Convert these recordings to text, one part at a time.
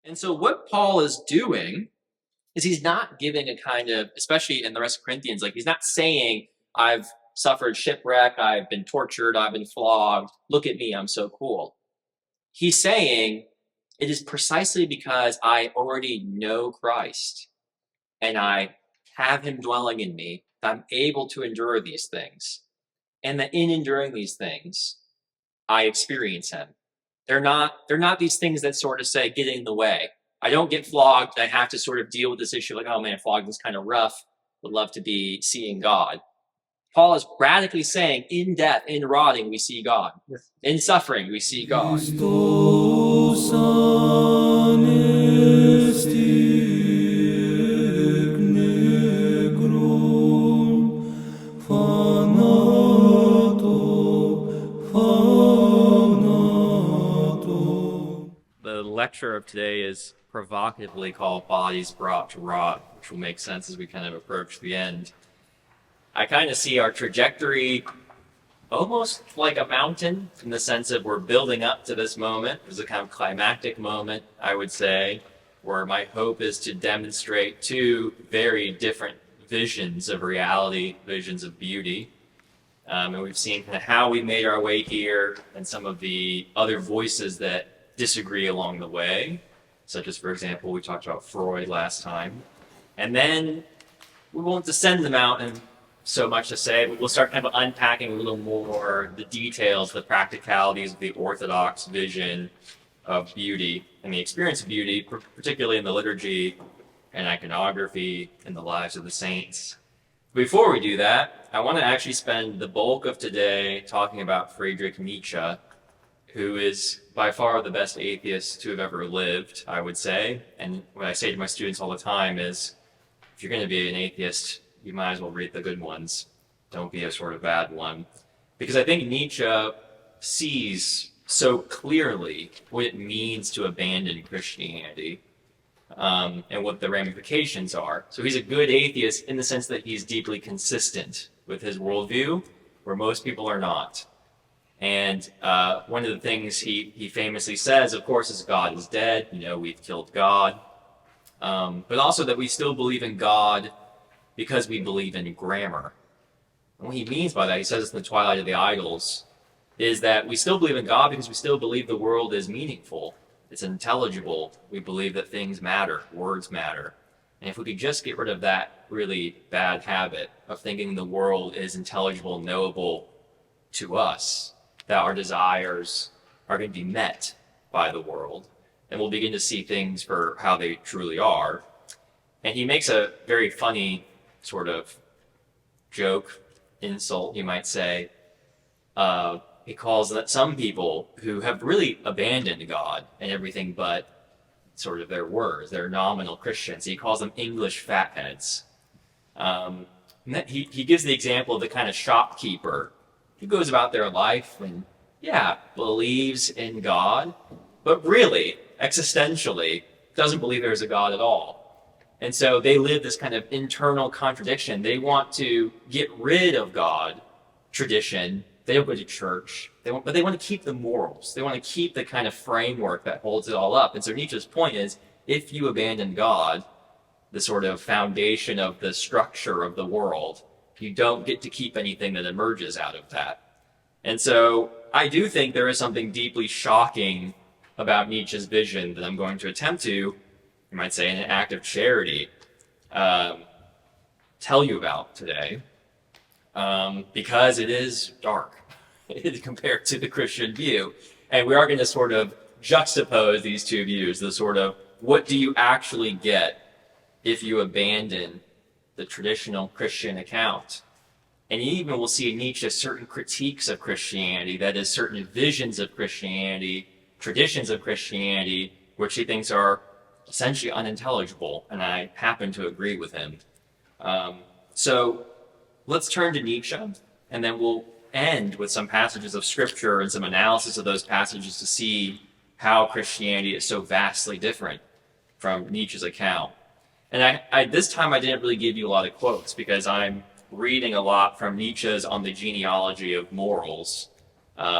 And so what Paul is doing is he's not giving a kind of, especially in the rest of Corinthians, like he's not saying, I've suffered shipwreck, I've been tortured, I've been flogged, look at me, I'm so cool. He's saying, it is precisely because I already know Christ and I have him dwelling in me that I'm able to endure these things. And that in enduring these things, I experience him. They're not these things that sort of say, get in the way. I don't get flogged. I have to sort of deal with this issue like, oh man, flogging is kind of rough. Would love to be seeing God. Paul is radically saying, in death, in rotting, we see God. Yes. In suffering, we see God. The lecture of today is provocatively called Bodies Brought to Rot, which will make sense as we kind of approach the end. I kind of see our trajectory almost like a mountain in the sense of we're building up to this moment. There's a kind of climactic moment, I would say, where my hope is to demonstrate two very different visions of reality, visions of beauty. And we've seen kind of how we made our way here and some of the other voices that disagree along the way, such as, for example, we talked about Freud last time. And then we won't descend the mountain so much to say, but we'll start kind of unpacking a little more the details, the practicalities of the Orthodox vision of beauty and the experience of beauty, particularly in the liturgy and iconography and the lives of the saints. Before we do that, I want to actually spend the bulk of today talking about Friedrich Nietzsche, who is by far the best atheist to have ever lived, I would say. And what I say to my students all the time is, if you're going to be an atheist, you might as well read the good ones. Don't be a sort of bad one. Because I think Nietzsche sees so clearly what it means to abandon Christianity and what the ramifications are. So he's a good atheist in the sense that he's deeply consistent with his worldview, where most people are not. And one of the things he famously says, of course, is God is dead. We've killed God. But also that we still believe in God because we believe in grammar. And what he means by that, he says in the Twilight of the Idols, is that we still believe in God because we still believe the world is meaningful. It's intelligible. We believe that things matter, words matter. And if we could just get rid of that really bad habit of thinking the world is intelligible, knowable to us, that our desires are going to be met by the world, and we'll begin to see things for how they truly are. And he makes a very funny sort of joke, insult, you might say. He calls that some people who have really abandoned God and everything but sort of their words, they're nominal Christians. He calls them English fatheads. He gives the example of the kind of shopkeeper who goes about their life and, believes in God, but really, existentially, doesn't believe there's a God at all. And so they live this kind of internal contradiction. They want to get rid of God, tradition. They don't go to church, but they want to keep the morals. They want to keep the kind of framework that holds it all up. And so Nietzsche's point is, if you abandon God, the sort of foundation of the structure of the world, you don't get to keep anything that emerges out of that. And so I do think there is something deeply shocking about Nietzsche's vision that I'm going to attempt to, you might say, in an act of charity, tell you about today, because it is dark compared to the Christian view. And we are going to sort of juxtapose these two views, the sort of what do you actually get if you abandon the traditional Christian account. And even we'll see in Nietzsche certain critiques of Christianity, that is, certain visions of Christianity, traditions of Christianity, which he thinks are essentially unintelligible, and I happen to agree with him. So let's turn to Nietzsche, and then we'll end with some passages of Scripture and some analysis of those passages to see how Christianity is so vastly different from Nietzsche's account. And this time I didn't really give you a lot of quotes because I'm reading a lot from Nietzsche's On the Genealogy of Morals,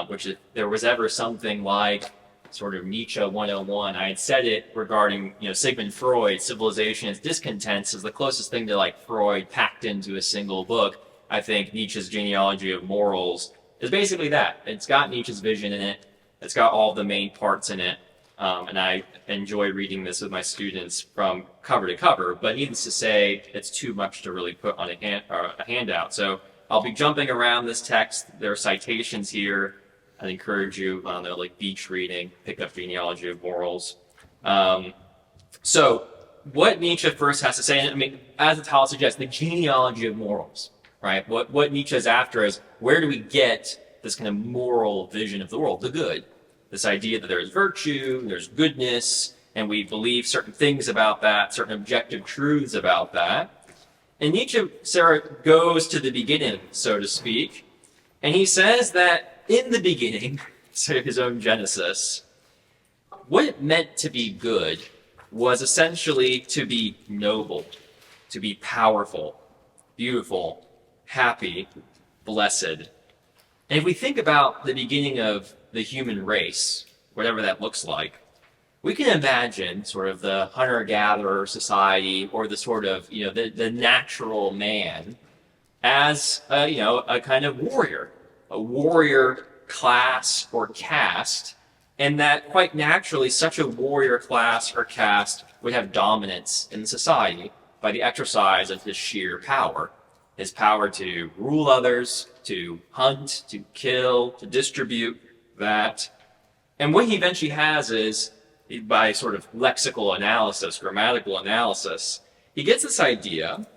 which if there was ever something like sort of Nietzsche 101. I had said it regarding, Sigmund Freud, Civilization and Discontents is the closest thing to like Freud packed into a single book. I think Nietzsche's Genealogy of Morals is basically that. It's got Nietzsche's vision in it. It's got all the main parts in it. And I enjoy reading this with my students from cover to cover, but needless to say, it's too much to really put on a handout. So I'll be jumping around this text. There are citations here. I'd encourage you, like beach reading, pick up Genealogy of Morals. So what Nietzsche first has to say, and I mean, as the title suggests, the genealogy of morals, right? What Nietzsche's after is, where do we get this kind of moral vision of the world, the good? This idea that there's virtue, there's goodness, and we believe certain things about that, certain objective truths about that. And Nietzsche, Sarah, goes to the beginning, so to speak, and he says that in the beginning, sort of his own Genesis, what it meant to be good was essentially to be noble, to be powerful, beautiful, happy, blessed. And if we think about the beginning of the human race, whatever that looks like, we can imagine sort of the hunter-gatherer society or the sort of, the natural man as, a kind of warrior, a warrior class or caste, and that quite naturally such a warrior class or caste would have dominance in society by the exercise of his sheer power. His power to rule others, to hunt, to kill, to distribute that. And what he eventually has is, by sort of lexical analysis, grammatical analysis, he gets this idea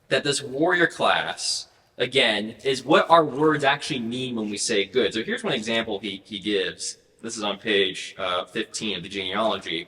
that this warrior class, again, is what our words actually mean when we say good. So here's one example he gives. This is on page 15 of the genealogy.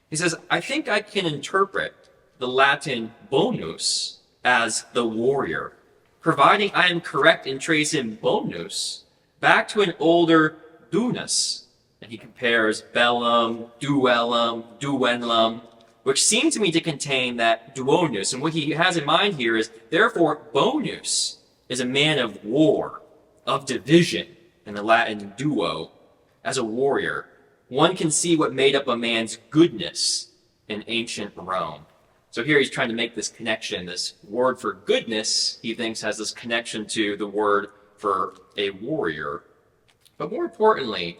He says, I think I can interpret the Latin bonus as the warrior, providing I am correct in tracing bonus back to an older dunus. And he compares bellum, duellum, duenlum, which seem to me to contain that duonus. And what he has in mind here is, therefore, bonus is a man of war, of division, in the Latin duo, as a warrior. One can see what made up a man's goodness in ancient Rome. So here he's trying to make this connection. This word for goodness, he thinks, has this connection to the word for a warrior. But more importantly,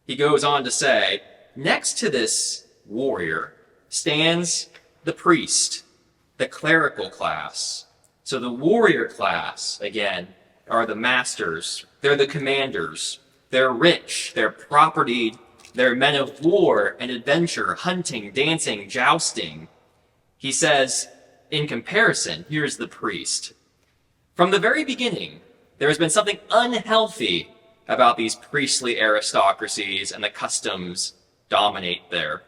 he goes on to say, next to this warrior stands the priest, the clerical class. So the warrior class, again, are the masters. They're the commanders. They're rich. They're propertied. They're men of war and adventure, hunting, dancing, jousting. He says, in comparison, here's the priest. From the very beginning, there has been something unhealthy about these priestly aristocracies and the customs dominant there.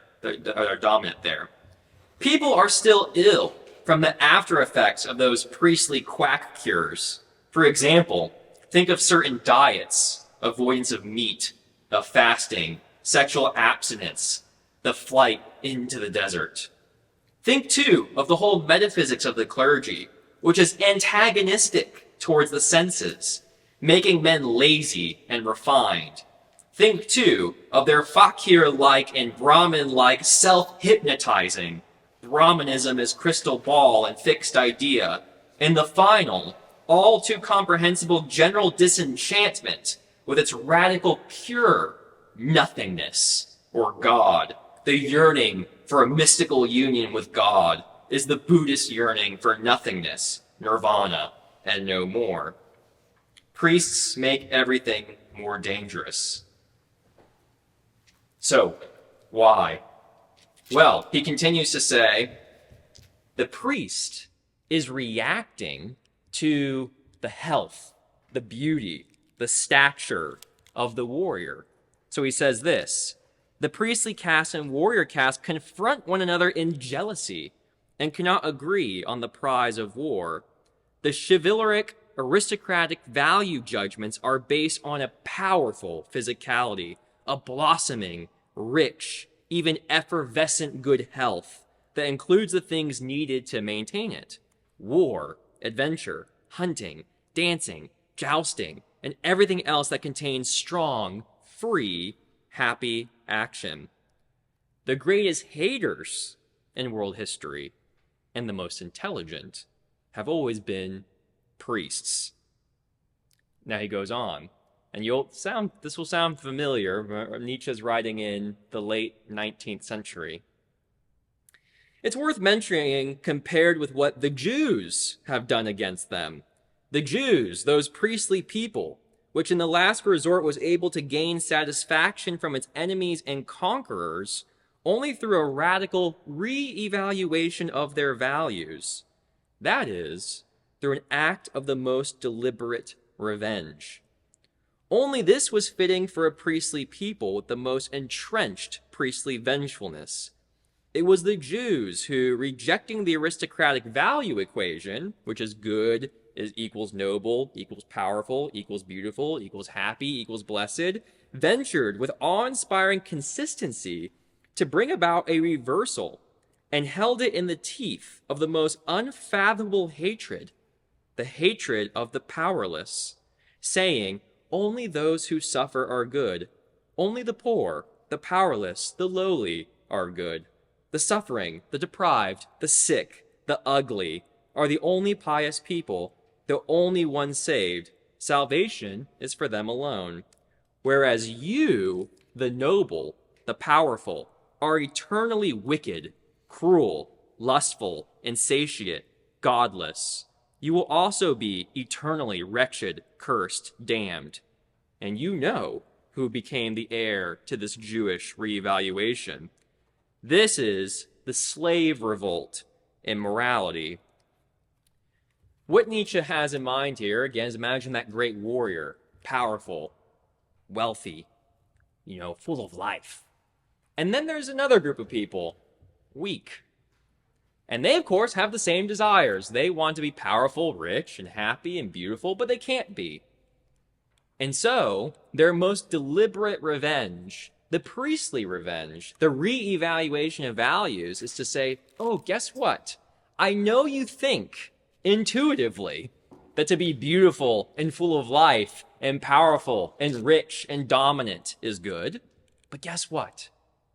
People are still ill from the after effects of those priestly quack cures. For example, think of certain diets, avoidance of meat, of fasting, sexual abstinence, the flight into the desert. Think, too, of the whole metaphysics of the clergy, which is antagonistic towards the senses, making men lazy and refined. Think, too, of their fakir-like and Brahmin-like self-hypnotizing. Brahmanism is crystal ball and fixed idea. And the final, all too comprehensible general disenchantment with its radical pure nothingness, or God. The yearning for a mystical union with God is the Buddhist yearning for nothingness, nirvana, and no more. Priests make everything more dangerous. So, why? Well, he continues to say, the priest is reacting to the health, the beauty, the stature of the warrior. So he says this, the priestly caste and warrior caste confront one another in jealousy and cannot agree on the prize of war. The chivalric, aristocratic value judgments are based on a powerful physicality, a blossoming, rich, even effervescent good health that includes the things needed to maintain it. War, adventure, hunting, dancing, jousting, and everything else that contains strong, free, happy action. The greatest haters in world history and the most intelligent have always been priests. Now he goes on, and this will sound familiar. Nietzsche's writing in the late 19th century. It's worth mentioning compared with what the Jews have done against them. The Jews, those priestly people, which in the last resort was able to gain satisfaction from its enemies and conquerors only through a radical re-evaluation of their values. That is, through an act of the most deliberate revenge. Only this was fitting for a priestly people with the most entrenched priestly vengefulness. It was the Jews who, rejecting the aristocratic value equation, which is good is equals noble, equals powerful, equals beautiful, equals happy, equals blessed, ventured with awe-inspiring consistency to bring about a reversal and held it in the teeth of the most unfathomable hatred, the hatred of the powerless, saying, only those who suffer are good. Only the poor, the powerless, the lowly are good. The suffering, the deprived, the sick, the ugly are the only pious people, the only ones saved. Salvation is for them alone. Whereas you, the noble, the powerful, are eternally wicked, cruel, lustful, insatiate, godless. You will also be eternally wretched, cursed, damned. And you know who became the heir to this Jewish reevaluation. This is the slave revolt in morality. What Nietzsche has in mind here, again, is imagine that great warrior, powerful, wealthy, full of life. And then there's another group of people, weak. And they, of course, have the same desires. They want to be powerful, rich, and happy, and beautiful, but they can't be. And so, their most deliberate revenge, the priestly revenge, the re-evaluation of values, is to say, oh, guess what? I know you think intuitively that to be beautiful and full of life and powerful and rich and dominant is good. But guess what?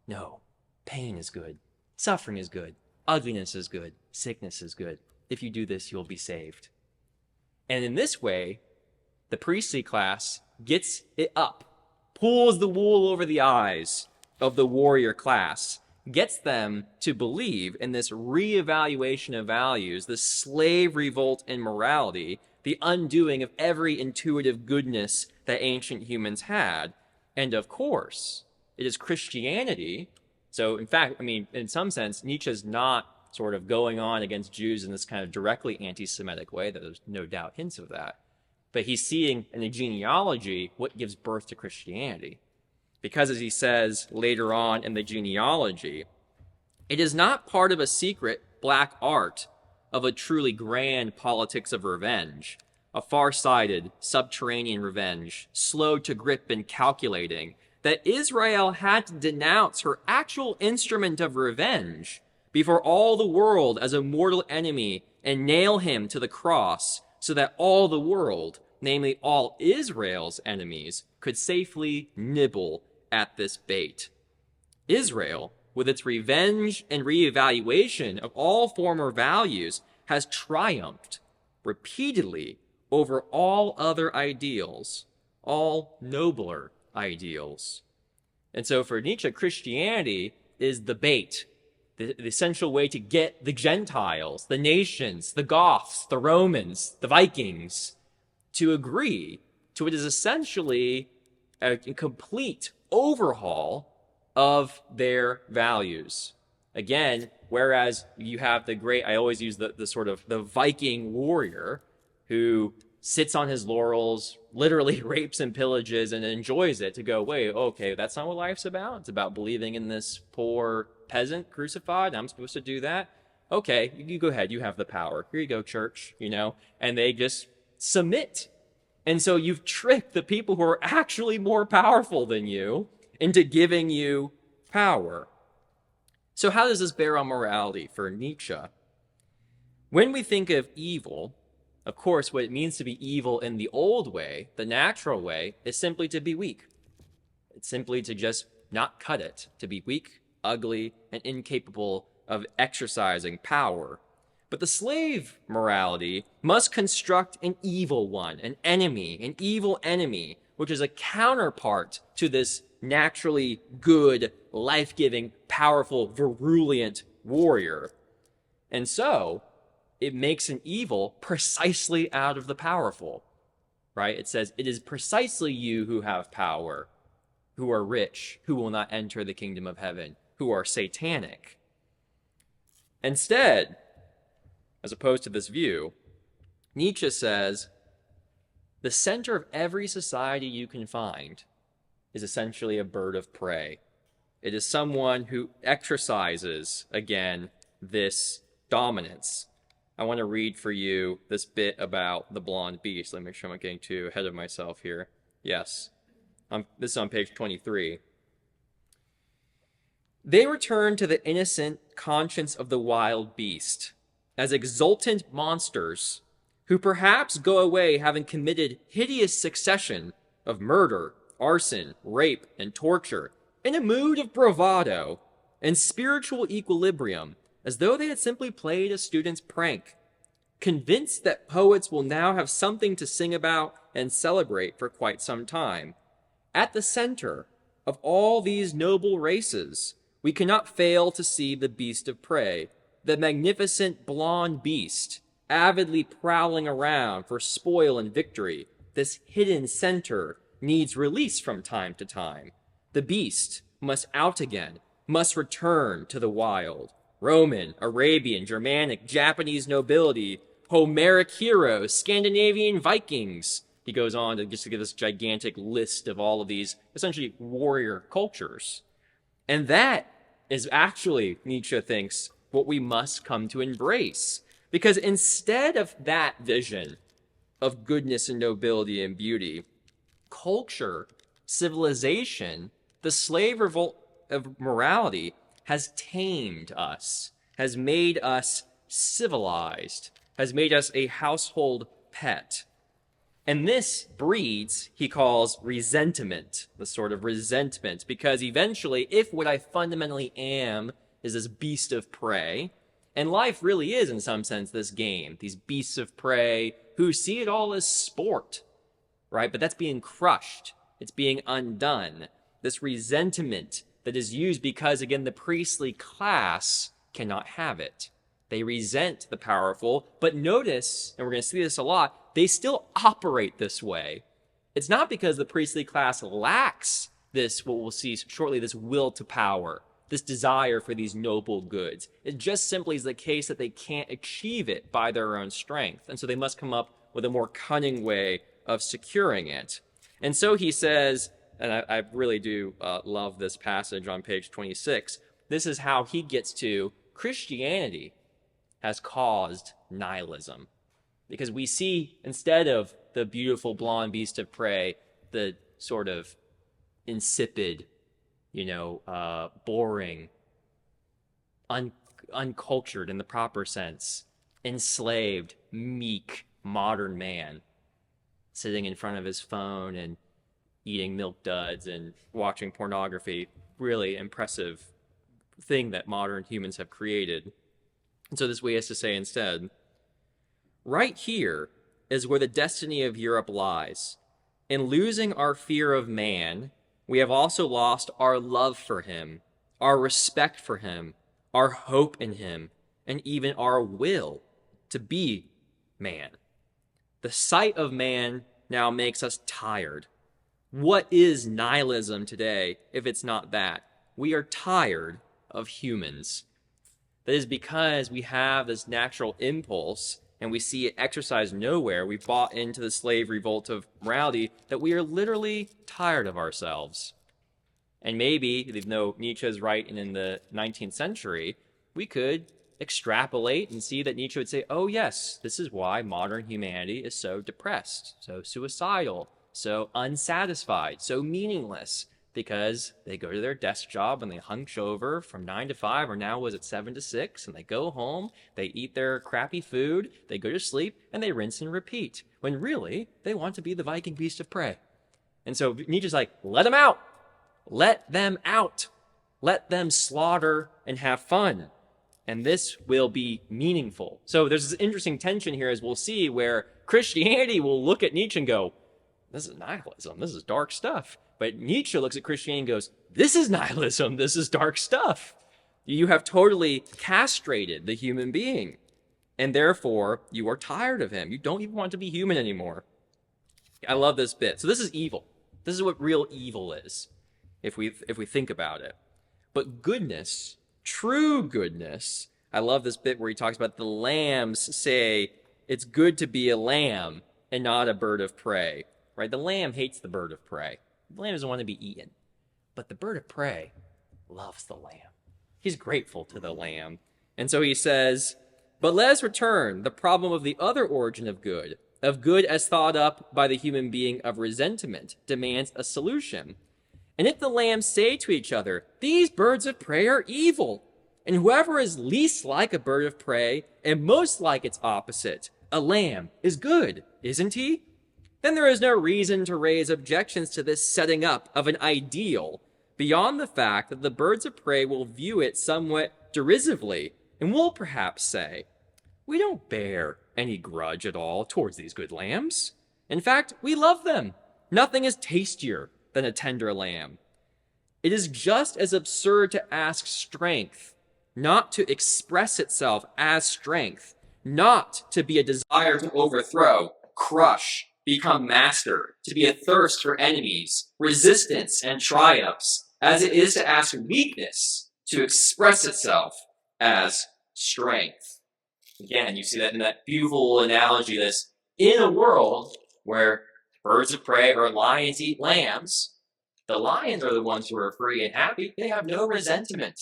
No, pain is good. Suffering is good. Ugliness is good. Sickness is good. If you do this, you'll be saved. And in this way, the priestly class gets it up, pulls the wool over the eyes of the warrior class, gets them to believe in this reevaluation of values, the slave revolt in morality, the undoing of every intuitive goodness that ancient humans had. And of course, it is Christianity. So in fact, in some sense, Nietzsche's not sort of going on against Jews in this kind of directly anti-Semitic way, though there's no doubt hints of that. But he's seeing in the genealogy what gives birth to Christianity. Because as he says later on in the genealogy, it is not part of a secret black art of a truly grand politics of revenge, a far-sighted subterranean revenge, slow to grip and calculating, that Israel had to denounce her actual instrument of revenge before all the world as a mortal enemy and nail him to the cross so that all the world, namely all Israel's enemies, could safely nibble at this bait. Israel, with its revenge and reevaluation of all former values, has triumphed repeatedly over all other ideals, all nobler ideals. And so for Nietzsche, Christianity is the bait, the essential way to get the Gentiles, the nations, the Goths, the Romans, the Vikings, to agree to what is essentially a complete overhaul of their values. Again, whereas you have the great, I always use the sort of the Viking warrior who sits on his laurels, literally rapes and pillages and enjoys it, to go, wait, okay, that's not what life's about. It's about believing in this poor peasant crucified. I'm supposed to do that. Okay, you go ahead. You have the power. Here you go, church, and they just submit. And so you've tricked the people who are actually more powerful than you into giving you power. So how does this bear on morality for Nietzsche? When we think of evil, of course, what it means to be evil in the old way, the natural way, is simply to be weak. It's simply to just not cut it, to be weak, ugly, and incapable of exercising power. But the slave morality must construct an evil one, an evil enemy, which is a counterpart to this naturally good, life-giving, powerful, virulent warrior. And so, it makes an evil precisely out of the powerful, right? It says, it is precisely you who have power, who are rich, who will not enter the kingdom of heaven, who are satanic. Instead, as opposed to this view, Nietzsche says, the center of every society you can find is essentially a bird of prey. It is someone who exercises, again, this dominance. I want to read for you this bit about the blonde beast. Let me make sure I'm not getting too ahead of myself here. Yes. This is on page 23. They return to the innocent conscience of the wild beast as exultant monsters who perhaps go away having committed hideous succession of murder, arson, rape, and torture in a mood of bravado and spiritual equilibrium, as though they had simply played a student's prank, convinced that poets will now have something to sing about and celebrate for quite some time. At the center of all these noble races, we cannot fail to see the beast of prey, the magnificent blonde beast, avidly prowling around for spoil and victory. This hidden center needs release from time to time. The beast must out again, must return to the wild. Roman, Arabian, Germanic, Japanese nobility, Homeric heroes, Scandinavian Vikings. He goes on to just to give this gigantic list of all of these essentially warrior cultures. And that is actually, Nietzsche thinks, what we must come to embrace. Because instead of that vision of goodness and nobility and beauty, culture, civilization, the slave revolt of morality has tamed us, has made us civilized, has made us a household pet. And this breeds, he calls, resentment, the sort of resentment, because eventually, if what I fundamentally am is this beast of prey, and life really is, in some sense, this game, these beasts of prey who see it all as sport, right? But that's being crushed. It's being undone. This resentment that is used because, again, the priestly class cannot have it. They resent the powerful, but notice, and we're going to see this a lot, they still operate this way. It's not because the priestly class lacks this, what we'll see shortly, this will to power, this desire for these noble goods. It just simply is the case that they can't achieve it by their own strength, and so they must come up with a more cunning way of securing it. And so he says, and I really do love this passage on page 26, this is how he gets to Christianity has caused nihilism. Because we see, instead of the beautiful blonde beast of prey, the sort of insipid, boring, uncultured in the proper sense, enslaved, meek, modern man sitting in front of his phone and eating milk duds and watching pornography. Really impressive thing that modern humans have created. And so this way has to say instead, right here is where the destiny of Europe lies. In losing our fear of man, we have also lost our love for him, our respect for him, our hope in him, and even our will to be man. The sight of man now makes us tired. What is nihilism today if it's not that? We are tired of humans. That is because we have this natural impulse and we see it exercised nowhere. We bought into the slave revolt of morality that we are literally tired of ourselves. And maybe, even though Nietzsche is right and in the 19th century, we could extrapolate and see that Nietzsche would say, oh yes, this is why modern humanity is so depressed, so suicidal, so unsatisfied, so meaningless, because they go to their desk job and they hunch over from 9 to 5, or now was it 7 to 6, and they go home, they eat their crappy food, they go to sleep, and they rinse and repeat, when really they want to be the Viking beast of prey. And so Nietzsche's like, let them out! Let them out. Let them slaughter and have fun. And this will be meaningful. So there's this interesting tension here, as we'll see, where Christianity will look at Nietzsche and go, this is nihilism, this is dark stuff. But Nietzsche looks at Christianity and goes, this is nihilism, this is dark stuff. You have totally castrated the human being. And therefore, you are tired of him. You don't even want to be human anymore. I love this bit. So this is evil. This is what real evil is, if we think about it. But goodness, true goodness, I love this bit where he talks about the lambs say it's good to be a lamb and not a bird of prey. Right? The lamb hates the bird of prey. The lamb doesn't want to be eaten. But the bird of prey loves the lamb. He's grateful to the lamb. And so he says, but let us return the problem of the other origin of good as thought up by the human being of resentment, demands a solution. And if the lambs say to each other, these birds of prey are evil, and whoever is least like a bird of prey and most like its opposite, a lamb, is good, isn't he? Then there is no reason to raise objections to this setting up of an ideal, beyond the fact that the birds of prey will view it somewhat derisively, and will perhaps say, we don't bear any grudge at all towards these good lambs. In fact, we love them. Nothing is tastier than a tender lamb. It is just as absurd to ask strength, not to express itself as strength, not to be a desire to overthrow, crush, become master, to be a thirst for enemies, resistance, and triumphs, as it is to ask weakness to express itself as strength. Again, you see that in that beautiful analogy, this in a world where birds of prey or lions eat lambs, the lions are the ones who are free and happy. They have no resentment.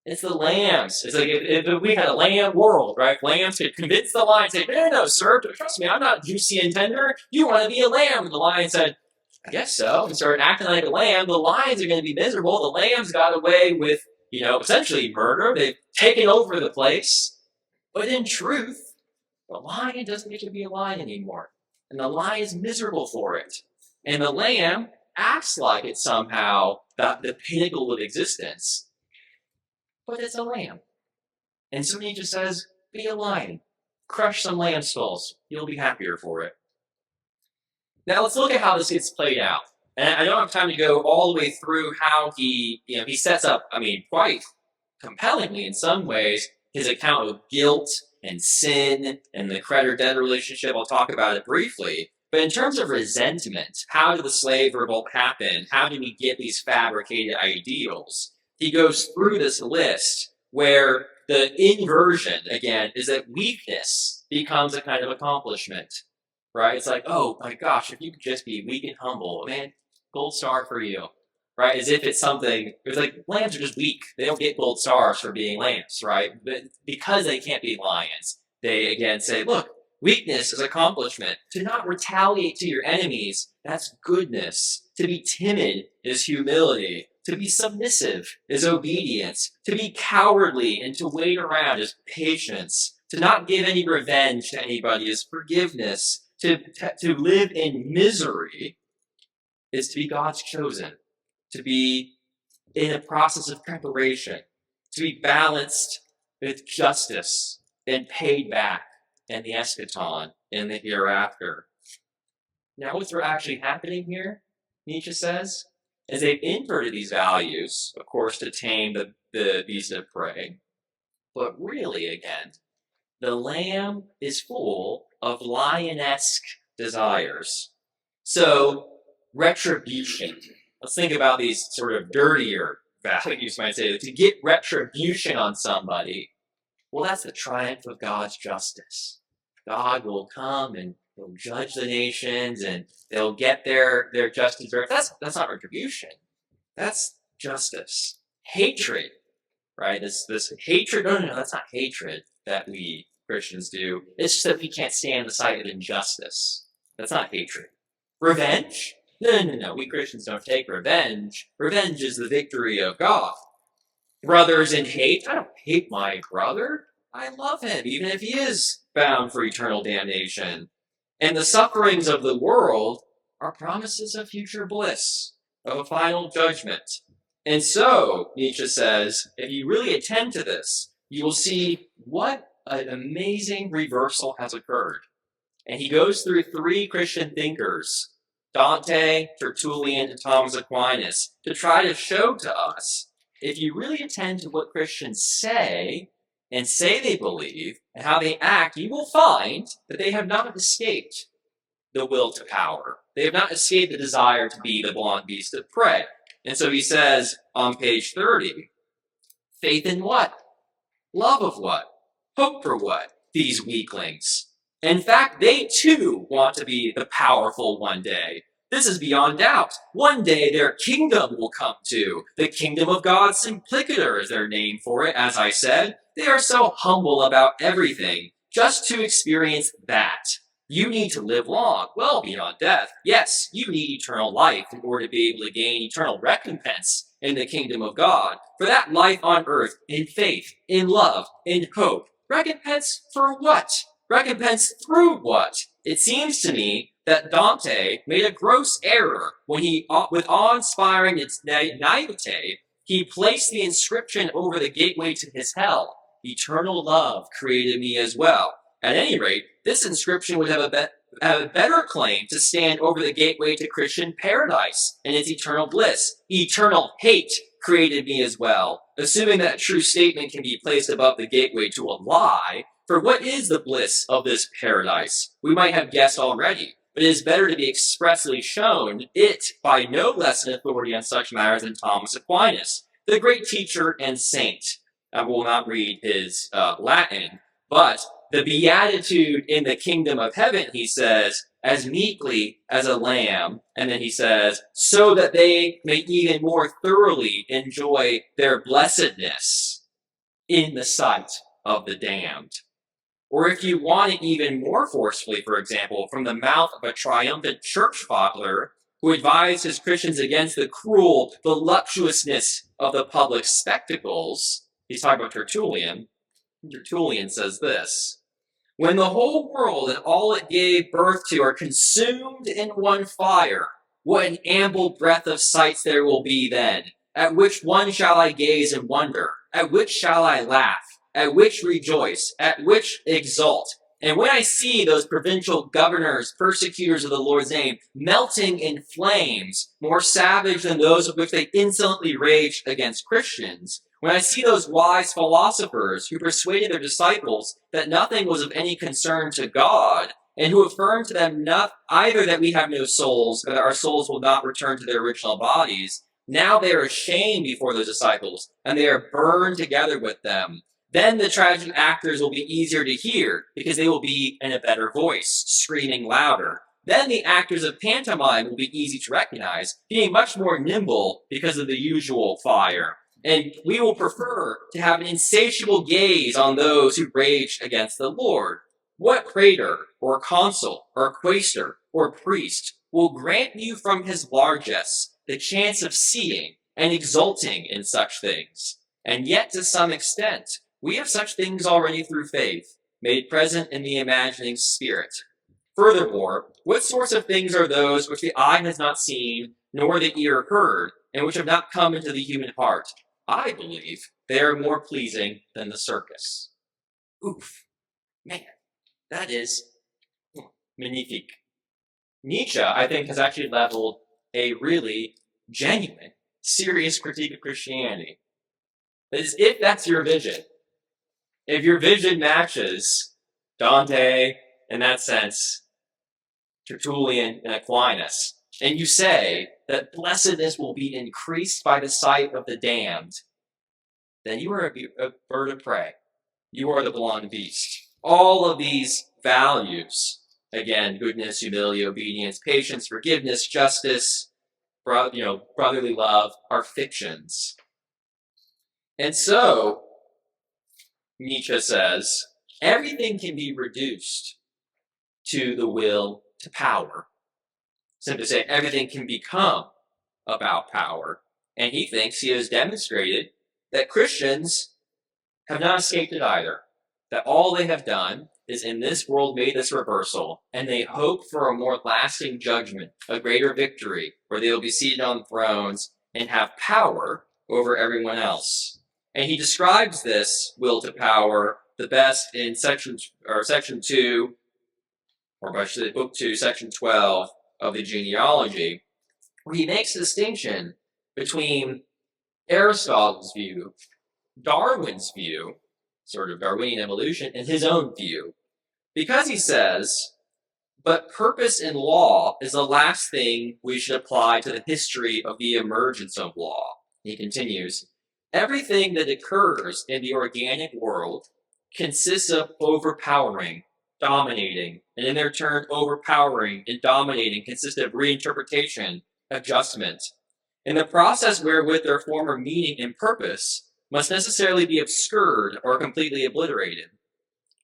It's the lambs. It's like if we had a lamb world, right? Lambs could convince the lion, say, no, sir, trust me, I'm not juicy and tender. You want to be a lamb. And the lion said, I guess so. And started acting like a lamb. The lions are going to be miserable. The lambs got away with, essentially murder. They've taken over the place. But in truth, the lion doesn't get to be a lion anymore. And the lion is miserable for it. And the lamb acts like it's somehow the pinnacle of existence. But it's a lamb. And so Nietzsche says, be a lion. Crush some lamb skulls. You'll be happier for it. Now let's look at how this gets played out. And I don't have time to go all the way through how he sets up, quite compellingly in some ways, his account of guilt and sin and the creditor-debtor relationship. I'll talk about it briefly. But in terms of resentment, how did the slave revolt happen? How did we get these fabricated ideals? He goes through this list where the inversion, again, is that weakness becomes a kind of accomplishment, right? It's like, oh my gosh, if you could just be weak and humble, man, gold star for you, right? As if it's like lambs are just weak. They don't get gold stars for being lambs, right? But because they can't be lions, they again say, look, weakness is accomplishment. To not retaliate to your enemies, that's goodness. To be timid is humility. To be submissive is obedience. To be cowardly and to wait around is patience. To not give any revenge to anybody is forgiveness. To live in misery is to be God's chosen. To be in a process of preparation. To be balanced with justice and paid back in the eschaton, in the hereafter. Now, what's actually happening here, Nietzsche says, is they've inverted these values, of course, to tame the beast of prey. But really, again, the lamb is full of lionesque desires. So, retribution. Let's think about these sort of dirtier values, might say. To get retribution on somebody, well, that's the triumph of God's justice. God will come and he'll judge the nations and they'll get their just deserts. That's not retribution. That's justice. Hatred, right? This hatred, no, that's not hatred that we Christians do. It's just that we can't stand the sight of injustice. That's not hatred. Revenge? No. We Christians don't take revenge. Revenge is the victory of God. Brothers in hate? I don't hate my brother. I love him, even if he is bound for eternal damnation. And the sufferings of the world are promises of future bliss. of a final judgment. And so, Nietzsche says, if you really attend to this, you will see what an amazing reversal has occurred. And he goes through three Christian thinkers, Dante, Tertullian, and Thomas Aquinas, to try to show to us, if you really attend to what Christians say, and say they believe, and how they act, you will find that they have not escaped the will to power. They have not escaped the desire to be the blonde beast of prey. And so he says on page 30, faith in what? Love of what? Hope for what? These weaklings. In fact, they too want to be the powerful one day. This is beyond doubt. One day their kingdom will come to. The kingdom of God Simplicator is their name for it, as I said. They are so humble about everything, just to experience that. You need to live long, well beyond death. Yes, you need eternal life in order to be able to gain eternal recompense in the kingdom of God. For that life on earth, in faith, in love, in hope. Recompense for what? Recompense through what? It seems to me that Dante made a gross error when he, with awe-inspiring naivete, he placed the inscription over the gateway to his hell. Eternal love created me as well. At any rate, this inscription would have a better claim to stand over the gateway to Christian paradise and its eternal bliss. Eternal hate created me as well. Assuming that true statement can be placed above the gateway to a lie, for what is the bliss of this paradise? We might have guessed already, but it is better to be expressly shown it by no less an authority on such matters than Thomas Aquinas, the great teacher and saint. I will not read his Latin, but the beatitude in the kingdom of heaven, he says, as meekly as a lamb. And then he says, so that they may even more thoroughly enjoy their blessedness in the sight of the damned. Or if you want it even more forcefully, for example, from the mouth of a triumphant church father who advised his Christians against the cruel voluptuousness of the public spectacles, he's talking about Tertullian. Tertullian says this, when the whole world and all it gave birth to are consumed in one fire, what an ample breadth of sights there will be then. At which one shall I gaze and wonder? At which shall I laugh? At which rejoice? At which exult? And when I see those provincial governors, persecutors of the Lord's name, melting in flames, more savage than those of which they insolently raged against Christians, when I see those wise philosophers who persuaded their disciples that nothing was of any concern to God, and who affirmed to them either that we have no souls, or that our souls will not return to their original bodies, now they are ashamed before those disciples, and they are burned together with them. Then the tragic actors will be easier to hear, because they will be in a better voice, screaming louder. Then the actors of pantomime will be easy to recognize, being much more nimble because of the usual fire. And we will prefer to have an insatiable gaze on those who rage against the Lord. What praetor, or consul, or quaestor, or priest will grant you from his largesse the chance of seeing and exulting in such things? And yet, to some extent, we have such things already through faith, made present in the imagining spirit. Furthermore, what sorts of things are those which the eye has not seen, nor the ear heard, and which have not come into the human heart? I believe they are more pleasing than the circus. Oof. Man, that is magnifique. Nietzsche, I think, has actually leveled a really genuine, serious critique of Christianity. That is, if that's your vision, if your vision matches Dante, in that sense, Tertullian, and Aquinas, and you say that blessedness will be increased by the sight of the damned, then you are a bird of prey. You are the blonde beast. All of these values, again, goodness, humility, obedience, patience, forgiveness, justice, brotherly love, are fictions. And so, Nietzsche says, everything can be reduced to the will to power. Simply say, everything can become about power. And he thinks he has demonstrated that Christians have not escaped it either. that all they have done is in this world made this reversal, and they hope for a more lasting judgment, a greater victory, where they will be seated on thrones and have power over everyone else. And he describes this will to power the best in section 2, or I should say book 2, section 12 of the genealogy, where he makes a distinction between Aristotle's view, Darwin's view, sort of Darwinian evolution, and his own view. Because he says, but purpose in law is the last thing we should apply to the history of the emergence of law. He continues, everything that occurs in the organic world consists of overpowering, dominating, and in their turn, overpowering and dominating consists of reinterpretation, adjustment. And the process wherewith their former meaning and purpose must necessarily be obscured or completely obliterated.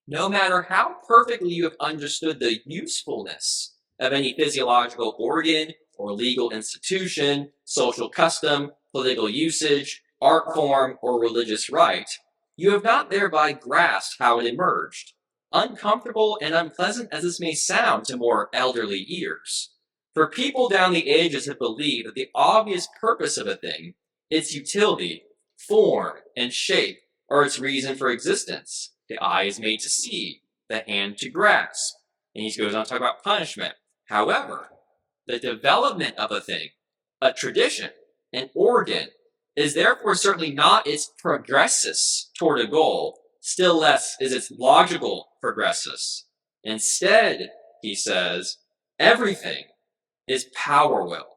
No matter how perfectly you have understood the usefulness of any physiological organ or legal institution, social custom, political usage, art form, or religious rite, you have not thereby grasped how it emerged. Uncomfortable and unpleasant as this may sound to more elderly ears. For people down the ages have believed that the obvious purpose of a thing, its utility, form, and shape, are its reason for existence. The eye is made to see, the hand to grasp. And he goes on to talk about punishment. However, the development of a thing, a tradition, an organ, is therefore certainly not its progressus toward a goal, still less is its logical progressus. Instead, he says, everything is power will.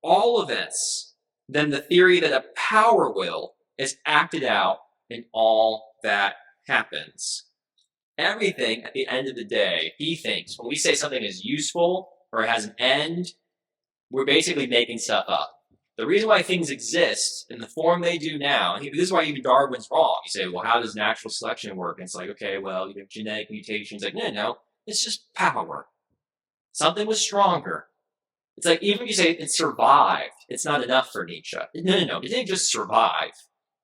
All events, then the theory that a power will is acted out in all that happens. Everything at the end of the day, he thinks, when we say something is useful or it has an end, we're basically making stuff up. The reason why things exist in the form they do now, and this is why even Darwin's wrong. You say, well, how does natural selection work? And it's like, okay, well, you have genetic mutations. Like, no, it's just power. Something was stronger. It's like, even if you say it survived, it's not enough for Nietzsche. No. It didn't just survive.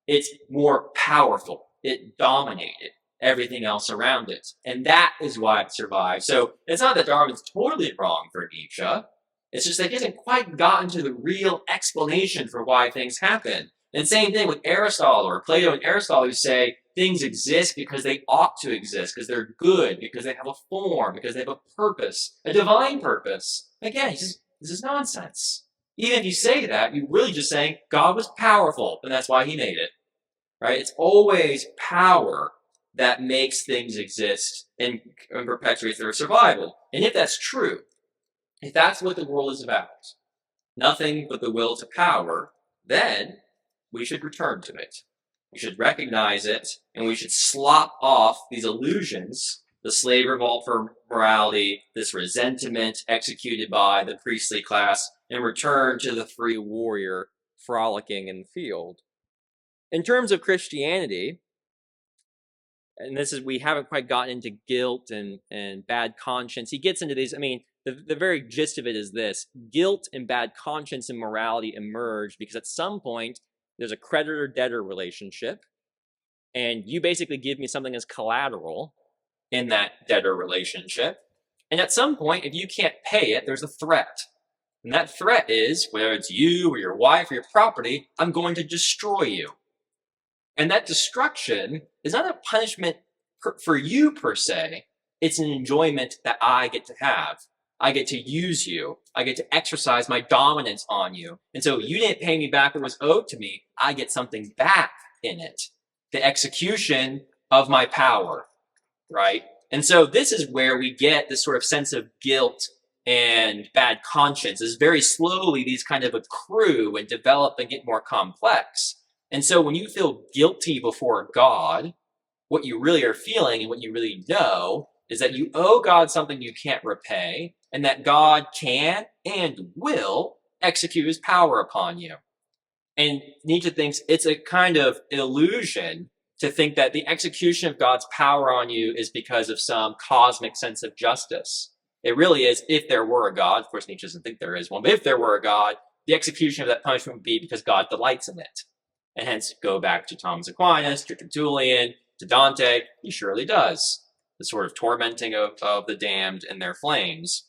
It's more powerful. It dominated everything else around it. And that is why it survived. So it's not that Darwin's totally wrong for Nietzsche. It's just that he hasn't quite gotten to the real explanation for why things happen. And same thing with Aristotle or Plato and Aristotle, who say things exist because they ought to exist, because they're good, because they have a form, because they have a purpose, a divine purpose. Again, this is nonsense. Even if you say that, you're really just saying God was powerful, and that's why he made it. Right? It's always power that makes things exist and perpetuates their survival. And if that's true, if that's what the world is about, nothing but the will to power, then we should return to it. We should recognize it, and we should slop off these illusions, the slave revolt for morality, this resentment executed by the priestly class, and return to the free warrior frolicking in the field. In terms of Christianity, and this is, we haven't quite gotten into guilt and bad conscience. He gets into these, the very gist of it is this. Guilt and bad conscience and morality emerge because at some point, there's a creditor-debtor relationship, and you basically give me something as collateral in that debtor relationship. And at some point, if you can't pay it, there's a threat. And that threat is, whether it's you or your wife or your property, I'm going to destroy you. And that destruction is not a punishment for you per se. It's an enjoyment that I get to have. I get to use you. I get to exercise my dominance on you. And so you didn't pay me back what was owed to me. I get something back in it. The execution of my power, right? And so this is where we get this sort of sense of guilt and bad conscience. Is very slowly these kind of accrue and develop and get more complex. And so when you feel guilty before God, what you really are feeling and what you really know is that you owe God something you can't repay, and that God can and will execute his power upon you. And Nietzsche thinks it's a kind of illusion to think that the execution of God's power on you is because of some cosmic sense of justice. It really is, if there were a God. Of course, Nietzsche doesn't think there is one, but if there were a God, the execution of that punishment would be because God delights in it. And hence, go back to Thomas Aquinas, to Tertullian, to Dante, he surely does. The sort of tormenting of the damned in their flames.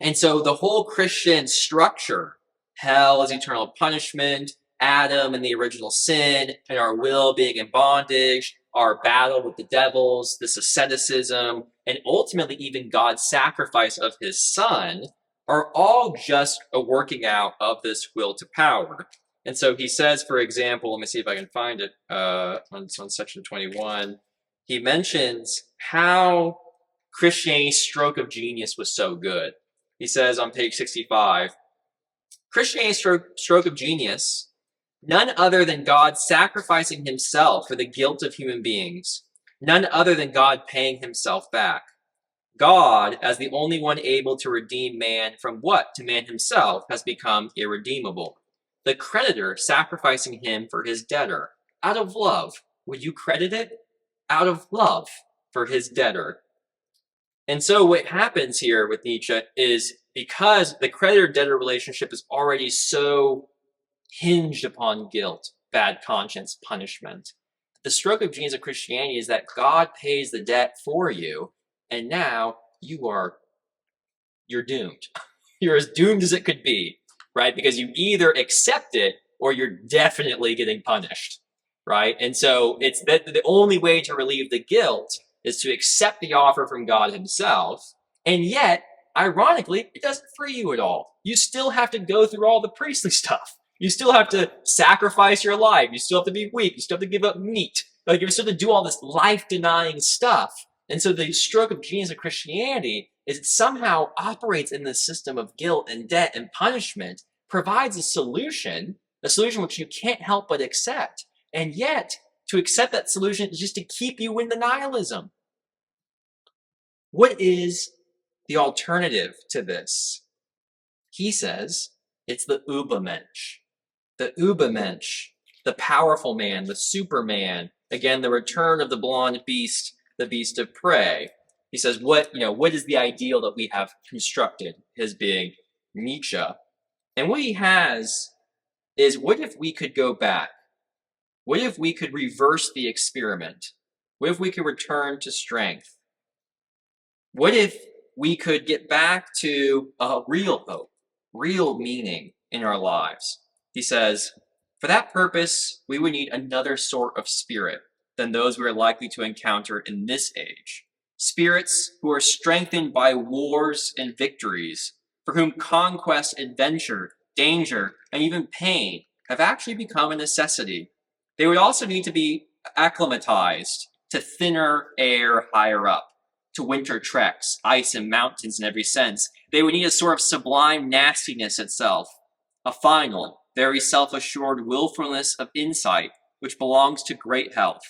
And so the whole Christian structure, hell as eternal punishment, Adam and the original sin, and our will being in bondage, our battle with the devils, this asceticism, and ultimately even God's sacrifice of his son, are all just a working out of this will to power. And so he says, for example, let me see if I can find it on section 21. He mentions how Christianity's stroke of genius was so good. He says on page 65, Christianity's stroke of genius, none other than God sacrificing himself for the guilt of human beings, none other than God paying himself back. God, as the only one able to redeem man from what to man himself has become irredeemable. The creditor sacrificing him for his debtor. Out of love. Would you credit it? Out of love for his debtor. And so what happens here with Nietzsche is because the creditor-debtor relationship is already so hinged upon guilt, bad conscience, punishment. The stroke of genius of Christianity is that God pays the debt for you, and now you're doomed. You're as doomed as it could be, right? Because you either accept it or you're definitely getting punished, right? And so it's that the only way to relieve the guilt is to accept the offer from God himself. And yet, ironically, it doesn't free you at all. You still have to go through all the priestly stuff. You still have to sacrifice your life. You still have to be weak. You still have to give up meat. Like you still have to do all this life-denying stuff. And so the stroke of genius of Christianity is it somehow operates in the system of guilt and debt and punishment, provides a solution which you can't help but accept. And yet, to accept that solution is just to keep you in the nihilism. What is the alternative to this? He says it's the Übermensch. The Übermensch, the powerful man, the Superman. Again, the return of the blonde beast, the beast of prey. He says, what is the ideal that we have constructed, his being Nietzsche? And what he has is, what if we could go back? What if we could reverse the experiment? What if we could return to strength? What if we could get back to a real hope, real meaning in our lives? He says, for that purpose, we would need another sort of spirit than those we are likely to encounter in this age. Spirits who are strengthened by wars and victories, for whom conquest, adventure, danger, and even pain have actually become a necessity. They would also need to be acclimatized to thinner air higher up, to winter treks, ice and mountains in every sense. They would need a sort of sublime nastiness itself, a final, very self-assured willfulness of insight, which belongs to great health.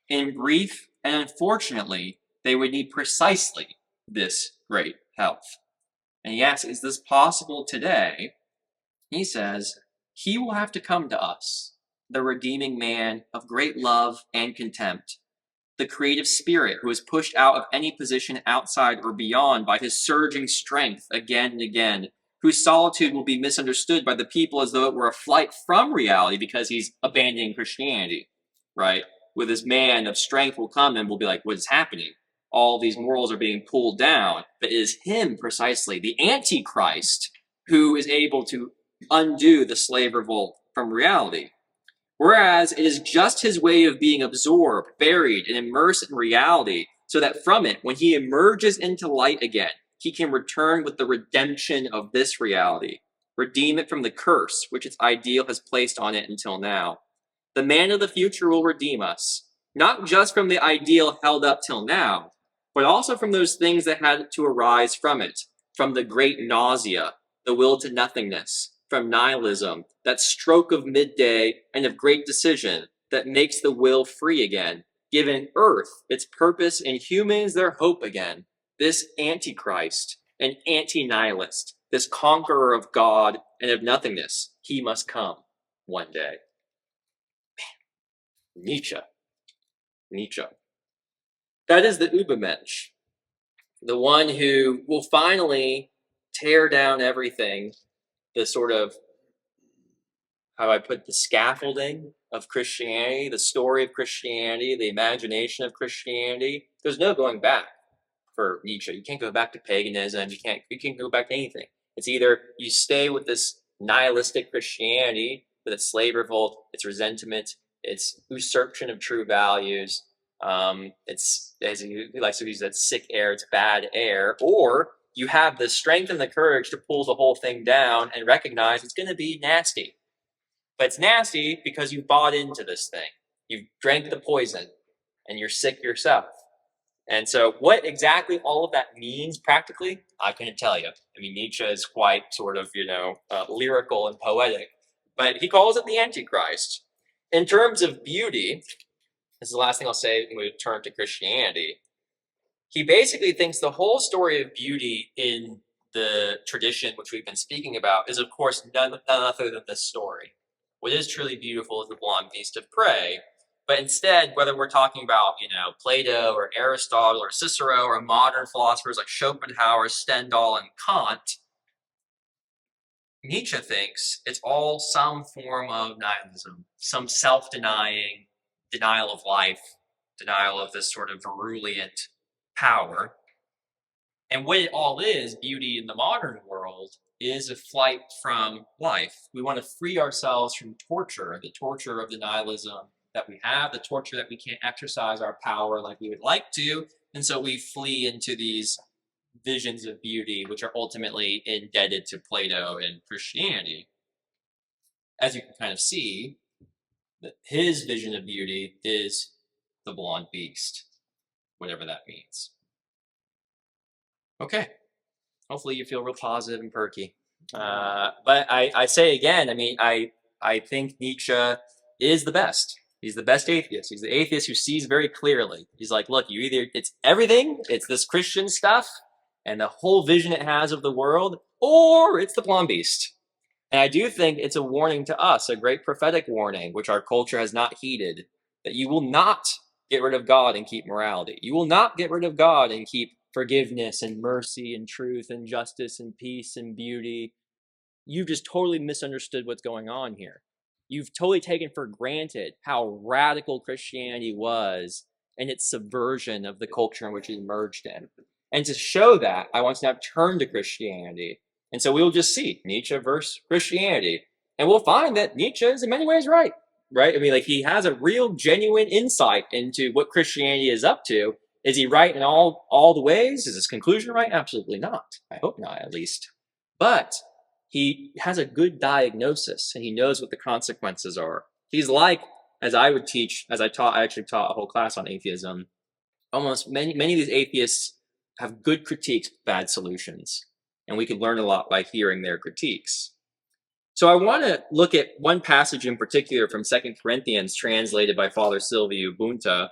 In brief, and unfortunately, they would need precisely this great health. And he asks, is this possible today? He says, he will have to come to us, the redeeming man of great love and contempt, the creative spirit who is pushed out of any position outside or beyond by his surging strength again and again, whose solitude will be misunderstood by the people as though it were a flight from reality because he's abandoning Christianity, right? With this man of strength will come and will be like, what is happening? All these morals are being pulled down. But it is him precisely, the Antichrist, who is able to undo the slave revolt from reality. Whereas it is just his way of being absorbed, buried, and immersed in reality, so that from it, when he emerges into light again, he can return with the redemption of this reality, redeem it from the curse which its ideal has placed on it until now. The man of the future will redeem us, not just from the ideal held up till now, but also from those things that had to arise from it, from the great nausea, the will to nothingness, from nihilism, that stroke of midday and of great decision that makes the will free again, giving earth its purpose and humans their hope again. This Antichrist, an anti-nihilist, this conqueror of God and of nothingness, he must come one day. Nietzsche. That is the Übermensch, the one who will finally tear down everything, the sort of how I put the scaffolding of Christianity, the story of Christianity, the imagination of Christianity. There's no going back for Nietzsche. You can't go back to paganism. You can't go back to anything. It's either you stay with this nihilistic Christianity with its slave revolt, its resentment, its usurpation of true values. It's, as he likes to use that, sick air, it's bad air, or you have the strength and the courage to pull the whole thing down and recognize it's going to be nasty. But it's nasty because you've bought into this thing. You've drank the poison and you're sick yourself. And so what exactly all of that means practically, I couldn't tell you. I mean, Nietzsche is quite sort of, lyrical and poetic, but he calls it the Antichrist. In terms of beauty, this is the last thing I'll say when we turn to Christianity. He basically thinks the whole story of beauty in the tradition which we've been speaking about is, of course, none other than this story. What is truly beautiful is the blonde beast of prey. But instead, whether we're talking about, Plato or Aristotle or Cicero or modern philosophers like Schopenhauer, Stendhal, and Kant, Nietzsche thinks it's all some form of nihilism, some self-denying denial of life, denial of this sort of virulent power. And what it all is, beauty in the modern world, is a flight from life. We want to free ourselves from torture, the torture of the nihilism that we have, the torture that we can't exercise our power like we would like to. And so we flee into these visions of beauty, which are ultimately indebted to Plato and Christianity. As you can kind of see, his vision of beauty is the blonde beast, whatever that means. Okay. Hopefully you feel real positive and perky. But I say again, I think Nietzsche is the best. He's the best atheist. He's the atheist who sees very clearly. He's like, look, it's everything, it's this Christian stuff, and the whole vision it has of the world, or it's the blonde beast. And I do think it's a warning to us, a great prophetic warning, which our culture has not heeded, that you will not get rid of God and keep morality. You will not get rid of God and keep forgiveness and mercy and truth and justice and peace and beauty. You've just totally misunderstood what's going on here. You've totally taken for granted how radical Christianity was and its subversion of the culture in which it emerged in. And to show that, I want to now turn to Christianity. And so we'll just see Nietzsche versus Christianity. And we'll find that Nietzsche is in many ways right? He has a real genuine insight into what Christianity is up to. Is he right in all the ways? Is his conclusion right? Absolutely not. I hope not, at least. But he has a good diagnosis, and he knows what the consequences are. He's like, as I actually taught a whole class on atheism. Almost many of these atheists have good critiques, bad solutions. And we can learn a lot by hearing their critiques. So I want to look at one passage in particular from 2 Corinthians, translated by Father Silviu Bunta,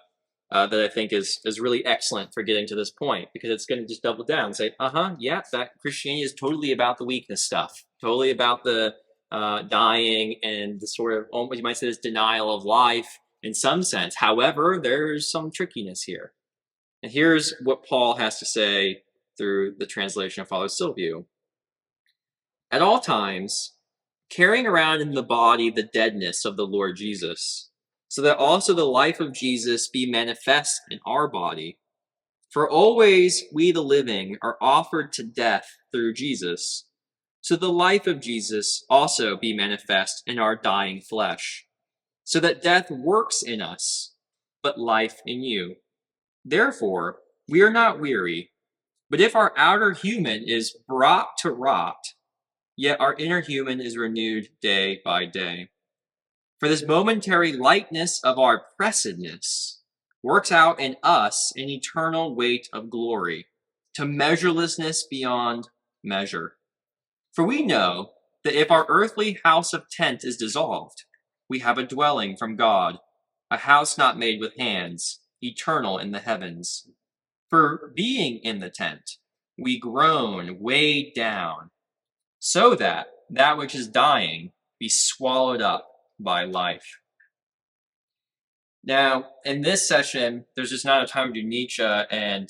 that I think is really excellent for getting to this point, because it's going to just double down and say, that Christianity is totally about the weakness stuff, totally about the dying and the sort of, almost you might say, this denial of life in some sense. However, there's some trickiness here. And here's what Paul has to say through the translation of Father Silviu. At all times, carrying around in the body the deadness of the Lord Jesus, so that also the life of Jesus be manifest in our body. For always we the living are offered to death through Jesus, so the life of Jesus also be manifest in our dying flesh, so that death works in us, but life in you. Therefore, we are not weary, but if our outer human is brought to rot, yet our inner human is renewed day by day. For this momentary lightness of our pressedness works out in us an eternal weight of glory, to measurelessness beyond measure. For we know that if our earthly house of tent is dissolved, we have a dwelling from God, a house not made with hands, eternal in the heavens. For being in the tent, we groan weighed down, so that which is dying be swallowed up by life. Now, in this session, there's just not enough time to do Nietzsche and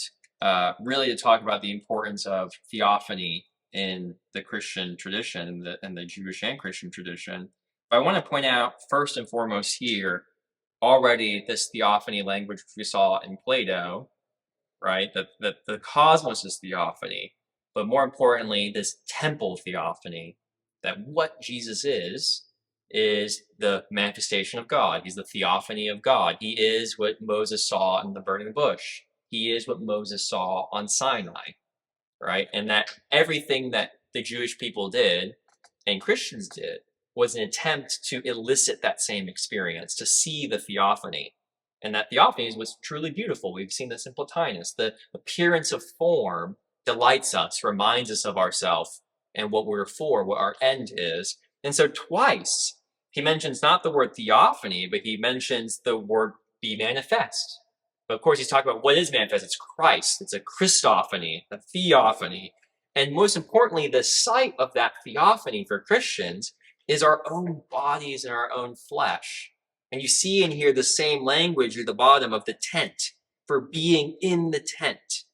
really to talk about the importance of theophany in the Christian tradition and the Jewish and Christian tradition. But I want to point out first and foremost here, already this theophany language which we saw in Plato, right? That the cosmos is theophany, but more importantly, this temple theophany, that what Jesus is the manifestation of God. He's the theophany of God. He is what Moses saw in the burning bush. He is what Moses saw on Sinai, right? And that everything that the Jewish people did and Christians did was an attempt to elicit that same experience, to see the theophany. And that theophany was truly beautiful. We've seen this in Plotinus. The appearance of form delights us, reminds us of ourselves and what we're for, what our end is. And so twice, he mentions not the word theophany, but he mentions the word be manifest. But of course, he's talking about what is manifest. It's Christ. It's a Christophany, a theophany. And most importantly, the site of that theophany for Christians is our own bodies and our own flesh. And you see in here the same language at the bottom of the tent, for being in the tent,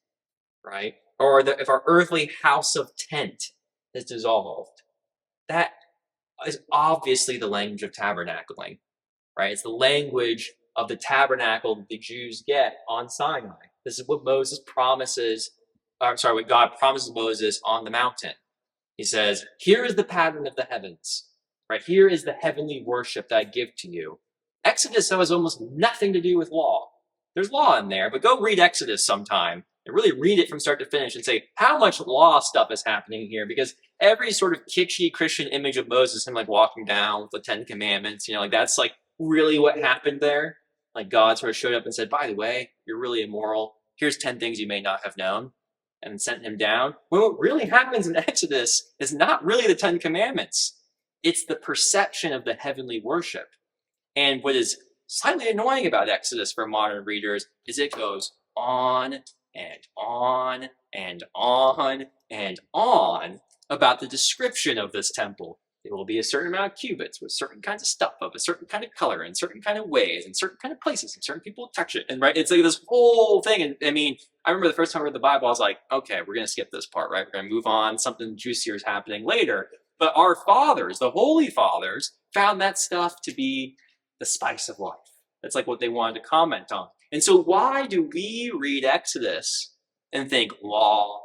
right? Or if our earthly house of tent is dissolved, that is obviously the language of tabernacling, right? It's the language of the tabernacle that the Jews get on Sinai. This is what Moses promises, what God promises Moses on the mountain. He says, here is the pattern of the heavens, right? Here is the heavenly worship that I give to you. Exodus has almost nothing to do with law. There's law in there, but go read Exodus sometime and really read it from start to finish and say, how much law stuff is happening here? Because every sort of kitschy Christian image of Moses, him like walking down with the 10 Commandments, like that's like really what happened there. Like God sort of showed up and said, by the way, you're really immoral. Here's 10 things you may not have known, and sent him down. Well, what really happens in Exodus is not really the 10 Commandments. It's the perception of the heavenly worship. And what is slightly annoying about Exodus for modern readers is it goes on and on and on and on about the description of this temple. It will be a certain amount of cubits with certain kinds of stuff of a certain kind of color and certain kind of ways and certain kind of places and certain people touch it. And right, it's like this whole thing. And I mean, I remember the first time I read the Bible, I was like, okay, we're going to skip this part, right? We're going to move on. Something juicier is happening later. But our fathers, the holy fathers, found that stuff to be the spice of life. That's like what they wanted to comment on. And so why do we read Exodus and think law,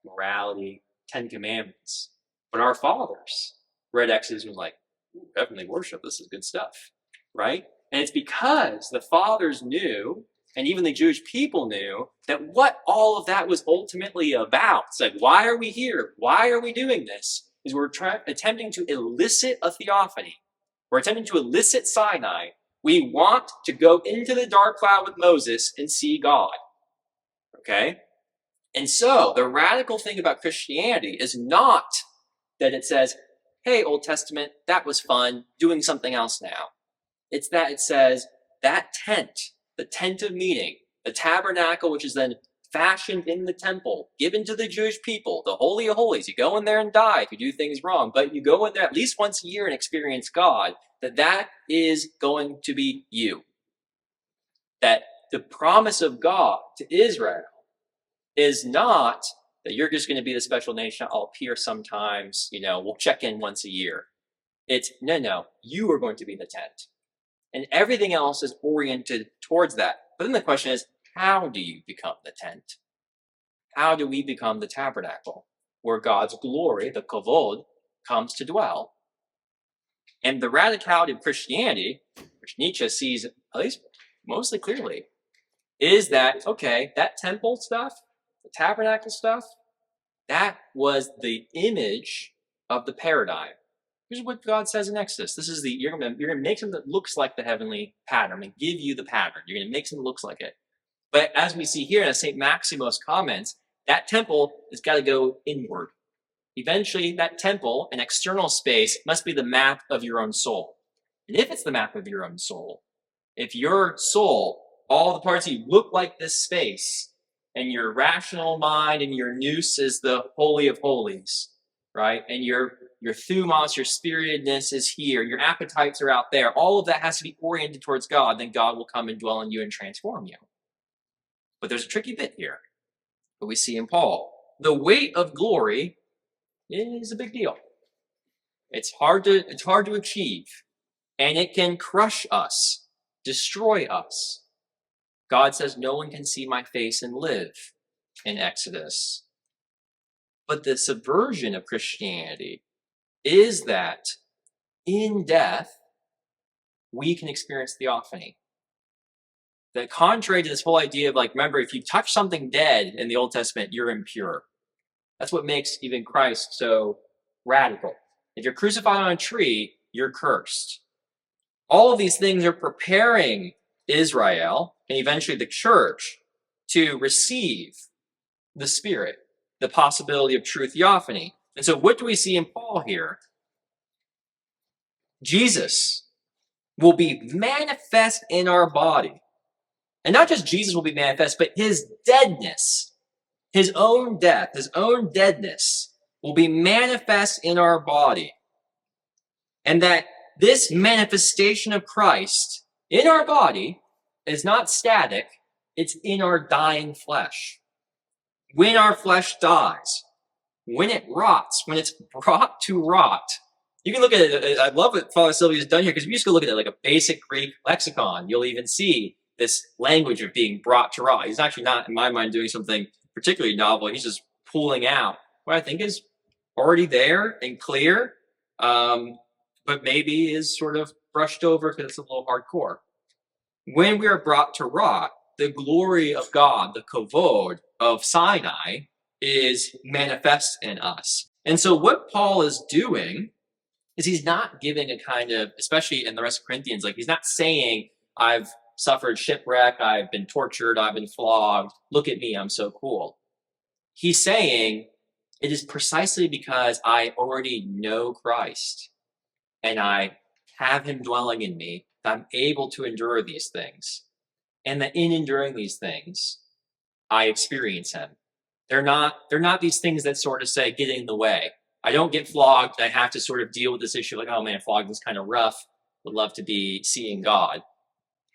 morality, 10 Commandments? But our fathers read Exodus and was like, heavenly worship, this is good stuff, right? And it's because the fathers knew, and even the Jewish people knew, that what all of that was ultimately about. It's like, why are we here? Why are we doing this? Is we're attempting to elicit a theophany. We're attempting to elicit Sinai. We want to go into the dark cloud with Moses and see God. Okay? And so the radical thing about Christianity is not that it says, hey, Old Testament, that was fun, doing something else now. It's that it says that tent, the tent of meeting, the tabernacle, which is then fashioned in the temple, given to the Jewish people, the Holy of Holies. You go in there and die if you do things wrong, but you go in there at least once a year and experience God, that is going to be you. That the promise of God to Israel is not that you're just going to be the special nation. I'll appear sometimes, we'll check in once a year. It's, no, you are going to be the tent. And everything else is oriented towards that. But then the question is, how do you become the tent? How do we become the tabernacle where God's glory, the kavod, comes to dwell? And the radicality of Christianity, which Nietzsche sees at least mostly clearly, is that, okay, that temple stuff, the tabernacle stuff, that was the image of the paradigm. Here's what God says in Exodus. This is you're going to make something that looks like the heavenly pattern. I'm going to give you the pattern. You're going to make something that looks like it. But as we see here in St. Maximus comments, that temple has got to go inward. Eventually, that temple, an external space, must be the map of your own soul. And if it's the map of your own soul, if your soul, all the parts of you look like this space, and your rational mind and your nous is the Holy of Holies, right? And your thumos, your spiritedness is here, your appetites are out there, all of that has to be oriented towards God, then God will come and dwell in you and transform you. But there's a tricky bit here that we see in Paul. The weight of glory is a big deal. It's hard to achieve. and it can crush us, destroy us. God says, no one can see my face and live in Exodus. But the subversion of Christianity is that in death, we can experience theophany. That contrary to this whole idea of like, remember, if you touch something dead in the Old Testament, you're impure. That's what makes even Christ so radical. If you're crucified on a tree, you're cursed. All of these things are preparing Israel and eventually the church to receive the Spirit, the possibility of true theophany. And so what do we see in Paul here? Jesus will be manifest in our body. And not just Jesus will be manifest, but his deadness, his own death, his own deadness will be manifest in our body. And that this manifestation of Christ in our body is not static, it's in our dying flesh. When our flesh dies, when it rots, when it's brought to rot, you can look at it. I love what Father Sylvia's done here, because if you just go look at it like a basic Greek lexicon, you'll even see this language of being brought to rot. He's actually not, in my mind, doing something particularly novel. He's just pulling out what I think is already there and clear, but maybe is sort of brushed over because it's a little hardcore. When we are brought to rot, the glory of God, the kavod of Sinai, is manifest in us. And so what Paul is doing is he's not giving a kind of, especially in the rest of Corinthians, like he's not saying, I've suffered shipwreck, I've been tortured, I've been flogged, look at me, I'm so cool. He's saying, it is precisely because I already know Christ and I have him dwelling in me that I'm able to endure these things. And that in enduring these things, I experience him. They're not these things that sort of say, get in the way. I don't get flogged. I have to sort of deal with this issue like, oh man, flogging is kind of rough. Would love to be seeing God.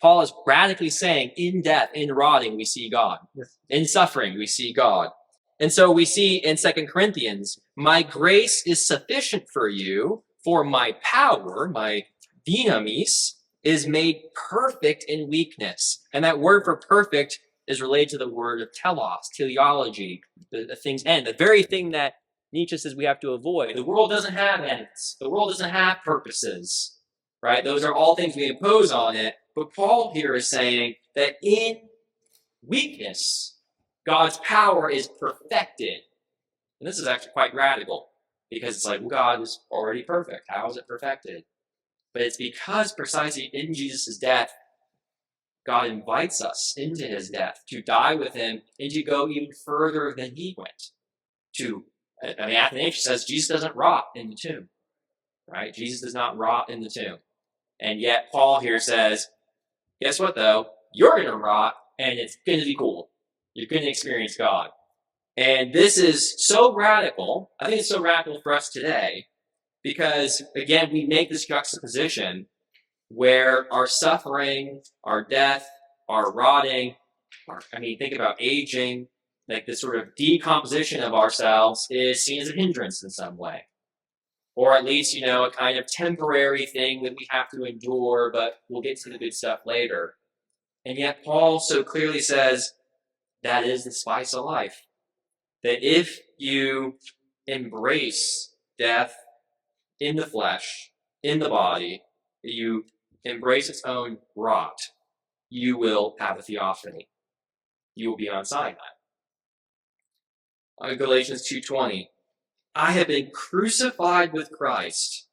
Paul is radically saying, in death, in rotting, we see God. Yes. In suffering, we see God. And so we see in 2 Corinthians, my grace is sufficient for you, for my power, my dynamis, is made perfect in weakness. And that word for perfect is related to the word of telos, teleology, the thing's end, the very thing that Nietzsche says we have to avoid. The world doesn't have ends. The world doesn't have purposes, right? Those are all things we impose on it. But Paul here is saying that in weakness, God's power is perfected. And this is actually quite radical, because it's like, well, God is already perfect. How is it perfected? But it's because precisely in Jesus' death, God invites us into his death to die with him and to go even further than he went. Athanasius says Jesus doesn't rot in the tomb, right? Jesus does not rot in the tomb. And yet Paul here says, guess what though? You're going to rot and it's going to be cool. You're going to experience God. And this is so radical. I think it's so radical for us today because, again, we make this juxtaposition where our suffering, our death, our rotting, think about aging, like this sort of decomposition of ourselves is seen as a hindrance in some way. Or at least, a kind of temporary thing that we have to endure, but we'll get to the good stuff later. And yet Paul so clearly says that is the spice of life. That if you embrace death in the flesh, in the body, you embrace its own rot, you will have a theophany. You will be on Sinai. Galatians 2:20. I have been crucified with Christ,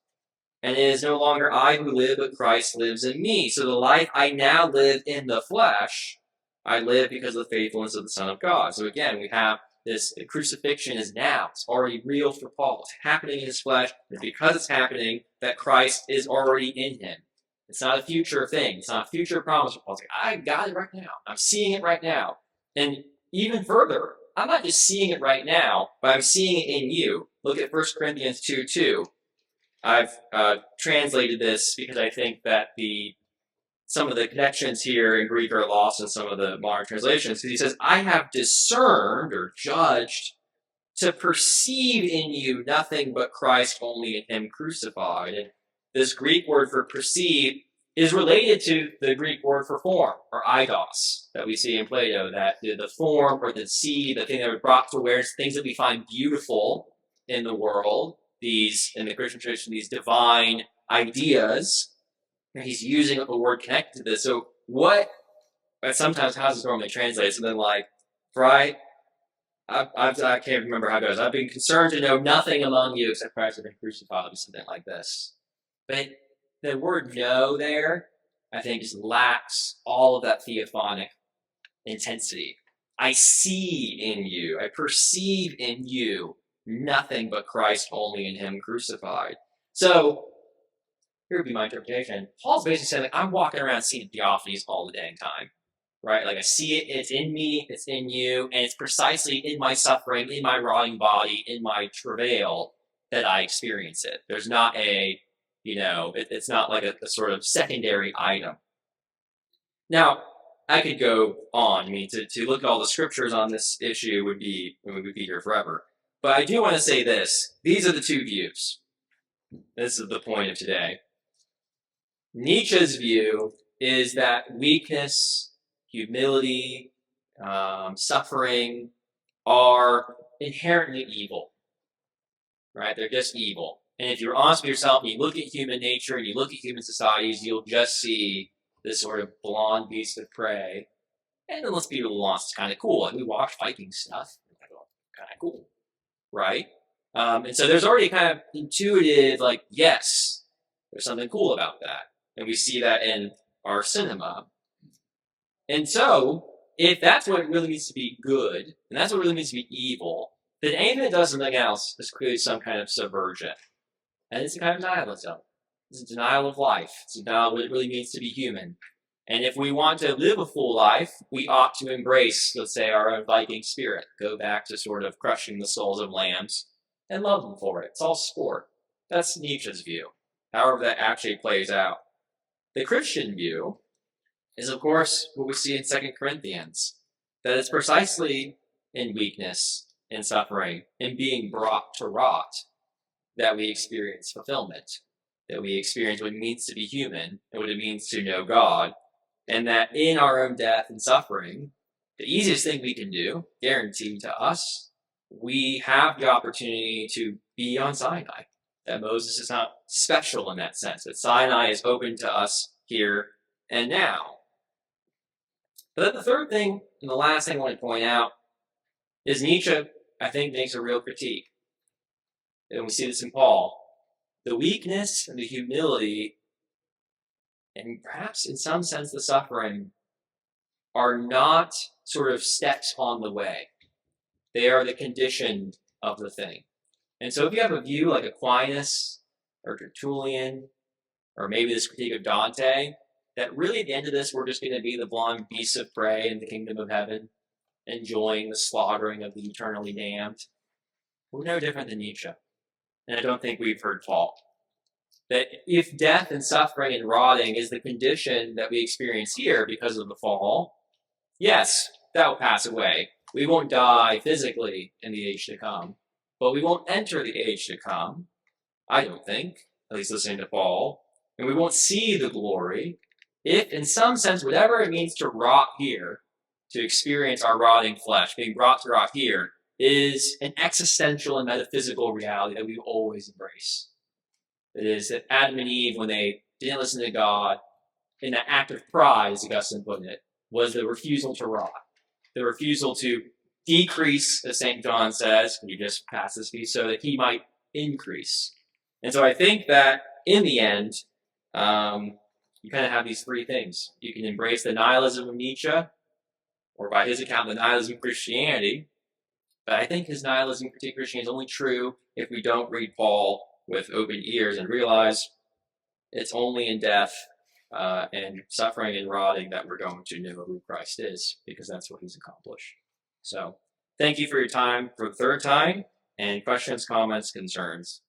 and it is no longer I who live, but Christ lives in me. So the life I now live in the flesh, I live because of the faithfulness of the Son of God. So again, we have this crucifixion is now. It's already real for Paul. It's happening in his flesh. And because it's happening, that Christ is already in him. It's not a future thing. It's not a future promise for Paul. It's like, I got it right now. I'm seeing it right now. And even further, I'm not just seeing it right now, but I'm seeing it in you. Look at 1 Corinthians 2:2. I've translated this because I think that some of the connections here in Greek are lost in some of the modern translations. Because he says, I have discerned or judged to perceive in you nothing but Christ only and him crucified. And this Greek word for perceive is related to the Greek word for form, or eidos, that we see in Plato, that the form or the seed, the thing that was brought to awareness, things that we find beautiful in the world, these, in the Christian tradition, these divine ideas. And he's using a word connected to this. So what, sometimes how does this normally translate? Something like, right, I can't remember how it goes. I've been concerned to know nothing among you except Christ has been crucified, or something like this. But the word know there, I think, just lacks all of that theophonic intensity. I see in you, I perceive in you nothing but Christ only in him crucified. So, here would be my interpretation. Paul's basically saying, like, I'm walking around seeing theophanies all the dang time. Right? Like, I see it, it's in me, it's in you, and it's precisely in my suffering, in my rotting body, in my travail that I experience it. There's not a, it's not like a sort of secondary item. Now, I could go on. I mean, to look at all the scriptures on this issue would be here forever. But I do want to say this. These are the two views. This is the point of today. Nietzsche's view is that weakness, humility, suffering are inherently evil, right? They're just evil. And if you're honest with yourself and you look at human nature and you look at human societies, you'll just see this sort of blonde beast of prey. And then let's be real honest, it's kind of cool. Like, we watch Viking stuff. Kind of cool, right? And so there's already kind of intuitive, like, yes, there's something cool about that. And we see that in our cinema. And so, if that's what it really means to be good, and that's what it really means to be evil, then anything that does something else is clearly some kind of subversion. And it's a kind of nihilism. It's a denial of life. It's a denial of what it really means to be human. And if we want to live a full life, we ought to embrace, let's say, our own Viking spirit. Go back to sort of crushing the souls of lambs and love them for it. It's all sport. That's Nietzsche's view, however that actually plays out. The Christian view is, of course, what we see in 2 Corinthians, that it's precisely in weakness, in suffering, in being brought to rot, that we experience fulfillment, that we experience what it means to be human and what it means to know God, and that in our own death and suffering, the easiest thing we can do, guaranteed to us, we have the opportunity to be on Sinai. That Moses is not special in that sense, that Sinai is open to us here and now. But then the third thing, and the last thing I want to point out, is Nietzsche, I think, makes a real critique. And we see this in Paul. The weakness and the humility, and perhaps in some sense the suffering, are not sort of steps on the way. They are the condition of the thing. And so if you have a view like Aquinas or Tertullian, or maybe this critique of Dante, that really at the end of this we're just going to be the blonde beasts of prey in the kingdom of heaven, enjoying the slaughtering of the eternally damned, we're no different than Nietzsche. And I don't think we've heard Paul. That if death and suffering and rotting is the condition that we experience here because of the fall, yes, that will pass away. We won't die physically in the age to come, but we won't enter the age to come, I don't think, at least listening to Paul, and we won't see the glory if, in some sense, whatever it means to rot here, to experience our rotting flesh, being brought to rot here, is an existential and metaphysical reality that we always embrace. It is that Adam and Eve, when they didn't listen to God, in that act of pride, as Augustine put it, was the refusal to rot, the refusal to decrease, as St. John says, can you just pass this piece, so that he might increase. And so I think that in the end, you kind of have these three things. You can embrace the nihilism of Nietzsche, or by his account, the nihilism of Christianity. But I think his nihilism, critique of Christianity, is only true if we don't read Paul with open ears and realize it's only in death and suffering and rotting that we're going to know who Christ is, because that's what he's accomplished. So thank you for your time for the third time, and questions, comments, concerns.